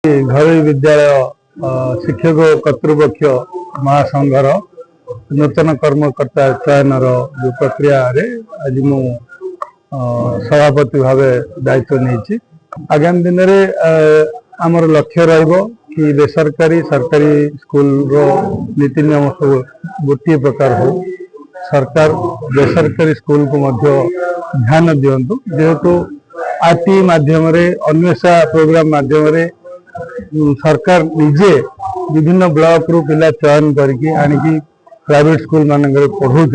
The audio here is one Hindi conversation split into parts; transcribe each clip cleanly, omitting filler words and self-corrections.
घरोई विद्यालय शिक्षक कर्तृपक्ष महासंघर नूतन कर्मकर्ता चयन जो प्रक्रिया रे आज मु सभापति भाव दायित्व नहीं। आगामी दिन में आमर लक्ष्य कि बेसरकारी सरकारी स्कूल रो नीति नियम सब गोटे प्रकार हो, सरकार बेसरकारी स्कूल को मध्य ध्यान दिंतु जेहेतु आरटी माध्यम अन्वेषा प्रोग्राम माध्यम सरकार निजे विभिन्न ब्लॉक रु पिला चयन करके आनिकी प्राइवेट स्कूल मानक पढ़ाऊँ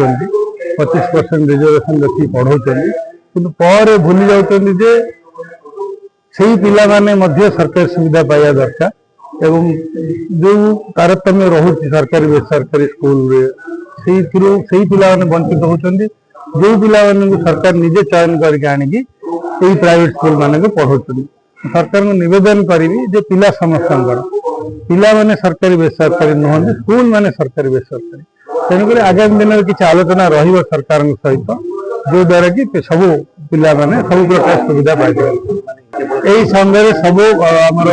25% रिजर्वेशन रखी पढ़ाऊँ कि भूली जाऊँ से पिला माने मध्य सरकारी सुविधा पाया दरकार एवं जो तारतम्य रोचे सरकारी बेसरकारी स्कूल से पिला माने वंचित होती जो पिला सरकार निजे चयन करके आनिकी प्राइवेट स्कूल मानक पढ़ाऊँ। सरकार को निवेदन करी जे पिला समस्त पिला माने सरकारी बेसरकारी नुहत स्कूल माने सरकारी बेसरकारी तेणुक आगामी दिन में किसी आलोचना रही सरकार सहित जो द्वारा कि सब पिला माने सब प्रकार सुविधा पाई यही संघ सब आमर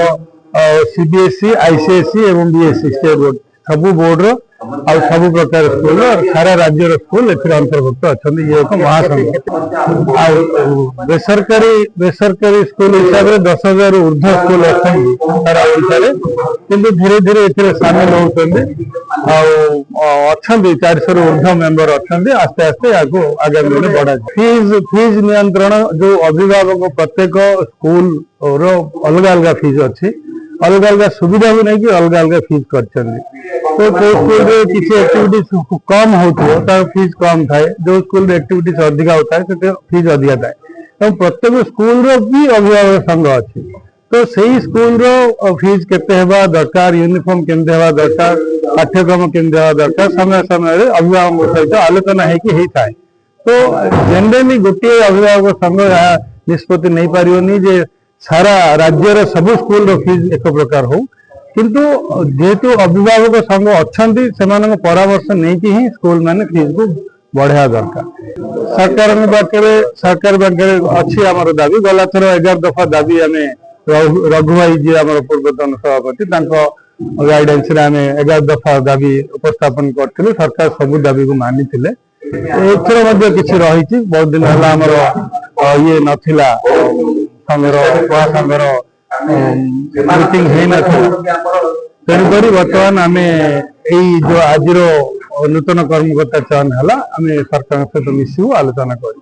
सीबीएसई आईसीएसई एवं बीएसई स्टेट बोर्ड सब बोर्ड सब प्रकार स्कूल सारा राज्य स्कूल अंतर्भुक्त अच्छा ये एक महासंघ बेसरकारी स्कूल हिसाब से 10,000 ऊर्ध्व स्कूल अच्छा सारा ओडिशा किंतु धीरे धीरे ए सामिल होती 400 ऊर्ध्व मेंबर अच्छा आस्ते आस्ते आगामी दिन बढ़ा फीज नियंत्रण जो अभिभावक प्रत्येक स्कूल अलग अलग फीज अच्छी अलग अलग सुविधा भी नहीं कि अलग अलग फीस कर तो स्कूल किसी एक्टिविटी कम होता फीस कम थाए जो स्कूल एक्टिविटीज अधिक होता है फीस अधिक थाए प्रत्येक स्कूल भी अभिभावक संघ अच्छी तो सही स्कूल फीस केते हेबा दरकार यूनिफॉर्म केमते हेबा दरकार पाठ्यक्रम केमते हेबा दरकार समय समय अभिभावक सहित आलोचना होता है तो जनरली गोटे अभिभावक संघ निष्पत्ति नहीं पारिबनी जे सारा राज्यर सब स्कूल फीस एक प्रकार हो किंतु जेहेतु अभिभावक संघ अच्छा से परामर्श नहीं कि ही स्कूल माने फीस को बढ़ा दरकार सरकार पाखे अच्छी आम दाबी गला थर 11 दफा दाबी आम रघु भाई जी आम पूर्वतन सभापति गाइडेंस आम 11 दफा दाबी उपस्थापन करते सरकार सब दाबी को मानी एथर किसी रही बहुत दिन है आमर ये नाला संघर महासंघर मीटिंग तेणुक बर्तमान आम जो आज नूतन कर्मकर्ता चयन है आम सरकार सहित मिसू आलोचना कर